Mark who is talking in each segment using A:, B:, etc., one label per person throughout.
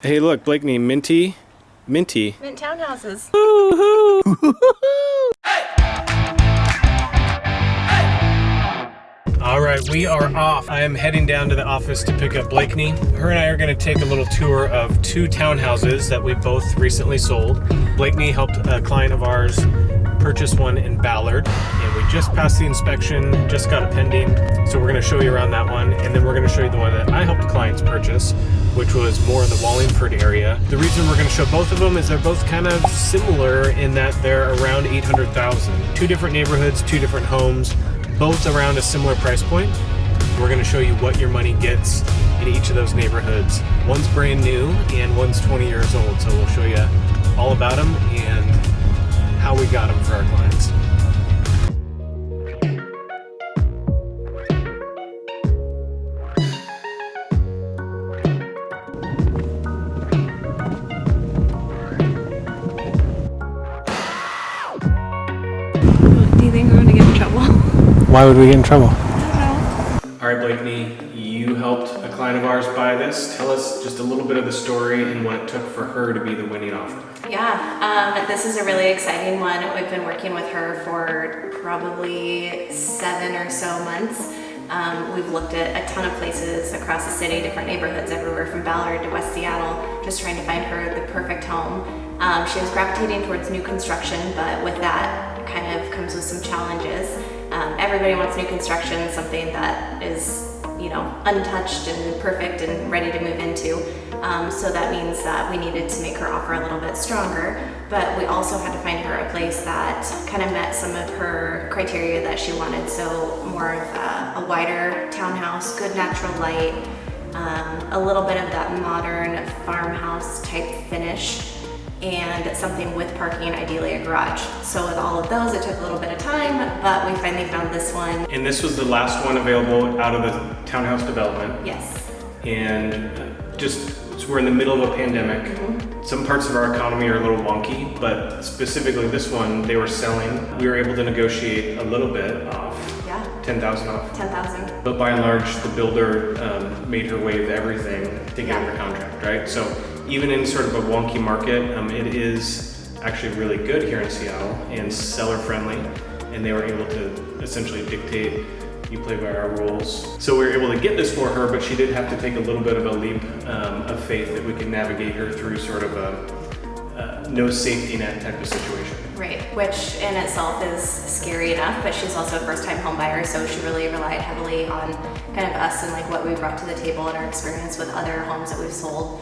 A: Hey, look, Blakeney, Mint townhouses. Woo-hoo! All right, we are off. I am heading down to the office to pick up Blakeney. Her and I are going to take a little tour of two townhouses that we both recently sold. Blakeney helped a client of ours purchase one in Ballard, and we just passed the inspection, just got it pending. So we're going to show you around that one, and then we're going to show you the one that I helped clients purchase, which was more in the Wallingford area. The reason we're going to show both of them is they're both kind of similar in that they're around 800,000. Two different neighborhoods, two different homes, both around a similar price point. We're going to show you what your money gets in each of those neighborhoods. One's brand new and one's 20 years old, so we'll show you all about them and how we got them for our clients.
B: Do you think we're going to get in trouble?
A: Why would we get in trouble?
B: I don't know.
A: All right, Blakeney, you helped a client of ours buy this. Tell us just a little bit of the story and what it took for her to be the winning offer.
B: Yeah, this is a really exciting one. We've been working with her for probably 7 or so months. We've looked at a ton of places across the city, different neighborhoods everywhere from Ballard to West Seattle, just trying to find her the perfect home. She was gravitating towards new construction, but with that kind of comes with some challenges. Everybody wants new construction, something that is, untouched and perfect and ready to move into. So that means that we needed to make her offer a little bit stronger, but we also had to find her a place that kind of met some of her criteria that she wanted. So more of a wider townhouse, good natural light, a little bit of that modern farmhouse type finish, and something with parking, ideally a garage. So with all of those, it took a little bit of time, but we finally found this one.
A: And this was the last one available out of the townhouse development.
B: Yes.
A: And we're in the middle of a pandemic.
B: Mm-hmm.
A: Some parts of our economy are a little wonky, but specifically this one, they were selling. We were able to negotiate a little bit off.
B: Yeah.
A: 10,000 off.
B: 10,000.
A: But by and large, the builder made her waive everything to get her contract, right? So even in sort of a wonky market, it is actually really good here in Seattle and seller friendly. And they were able to essentially dictate, you play by our rules. So we were able to get this for her, but she did have to take a little bit of a leap of faith that we could navigate her through sort of a no safety net type of situation.
B: Right, which in itself is scary enough, but she's also a first-time home buyer, so she really relied heavily on kind of us and like what we brought to the table and our experience with other homes that we've sold,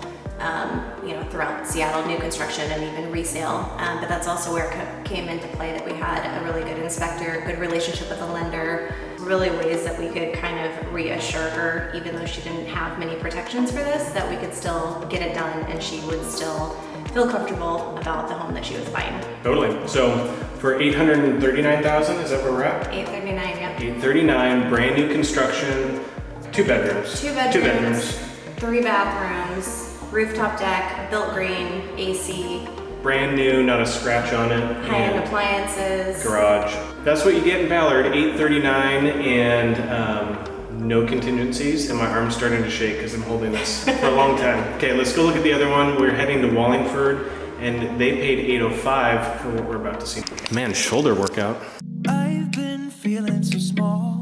B: throughout Seattle, new construction and even resale. But that's also where it came into play that we had a really good inspector, good relationship with the lender, really ways that we could kind of reassure her, even though she didn't have many protections for this, that we could still get it done and she would still feel comfortable about the home that she was buying.
A: Totally. So for $839,000, is that where we're at?
B: $839, yeah.
A: $839, brand new construction, two bedrooms.
B: Two bedrooms, 3 bathrooms, rooftop deck, built green, AC.
A: Brand new, not a scratch on it.
B: High-end appliances.
A: Garage. That's what you get in Ballard, $839 and no contingencies. And my arm's starting to shake because I'm holding this for a long time. Okay, let's go look at the other one. We're heading to Wallingford and they paid $805 for what we're about to see. Man, shoulder workout. I've been feeling so small.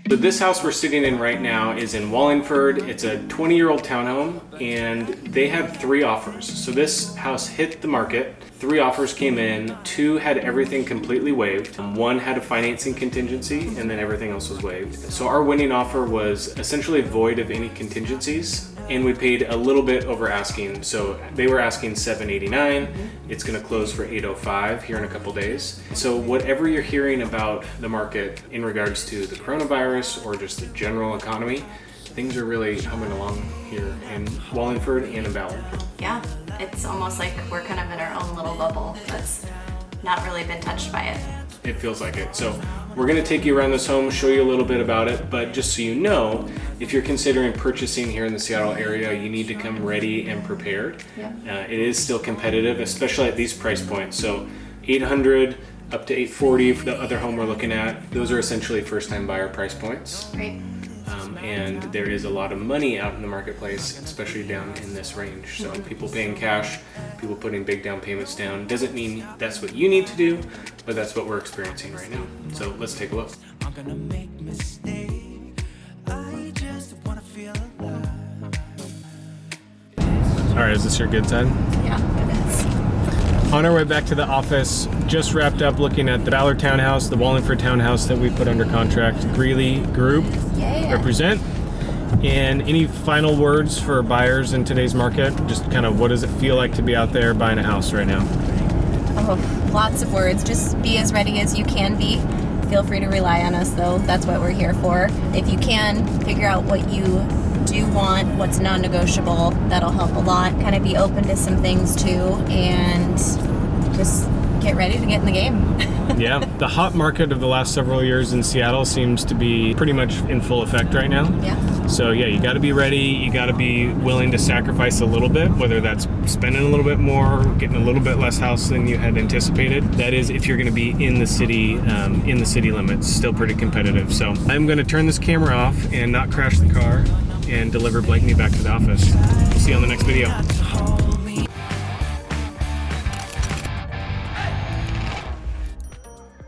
A: So this house we're sitting in right now is in Wallingford. It's a 20-year-old townhome and they had 3 offers. So this house hit the market. 3 offers came in, 2 had everything completely waived. 1 had a financing contingency and then everything else was waived. So our winning offer was essentially void of any contingencies and we paid a little bit over asking. So they were asking $789. It's gonna close for $805 here in a couple days. So whatever you're hearing about the market in regards to the coronavirus or just the general economy, things are really humming along here in Wallingford and in Ballard.
B: Yeah, it's almost like we're kind of in our own little bubble that's not really been touched by it.
A: It feels like it. So we're gonna take you around this home, show you a little bit about it, but just so you know, if you're considering purchasing here in the Seattle area, you need to come ready and prepared.
B: Yeah.
A: It is still competitive, especially at these price points. So $800 up to $840 for the other home we're looking at. Those are essentially first-time buyer price points.
B: Right.
A: and there is a lot of money out in the marketplace, especially down in this range. So people paying cash, people putting big down payments down. Doesn't mean that's what you need to do, but that's what we're experiencing right now. So let's take a look.
C: I'm gonna make mistakes. I just wanna feel alive.
A: All right, is this your good side?
B: Yeah, it is.
A: On our way back to the office, just wrapped up looking at the Ballard townhouse, the Wallingford townhouse that we put under contract. Greeley Group,
B: Yeah.
A: represent. And any final words for buyers in today's market? Just kind of what does it feel like to be out there buying a house right now?
B: Oh, lots of words. Just be as ready as you can be. Feel free to rely on us, though. That's what we're here for. If you can, figure out what you do want, what's non-negotiable. That'll help a lot. Kind of be open to some things, too, and just get ready to get in the game.
A: Yeah, the hot market of the last several years in Seattle seems to be pretty much in full effect right now.
B: Yeah.
A: So yeah, you got to be ready. You got to be willing to sacrifice a little bit, whether that's spending a little bit more, getting a little bit less house than you had anticipated. That is, if you're going to be in the city limits, still pretty competitive. So I'm going to turn this camera off and not crash the car and deliver Blakeney back to the office. See you on the next video.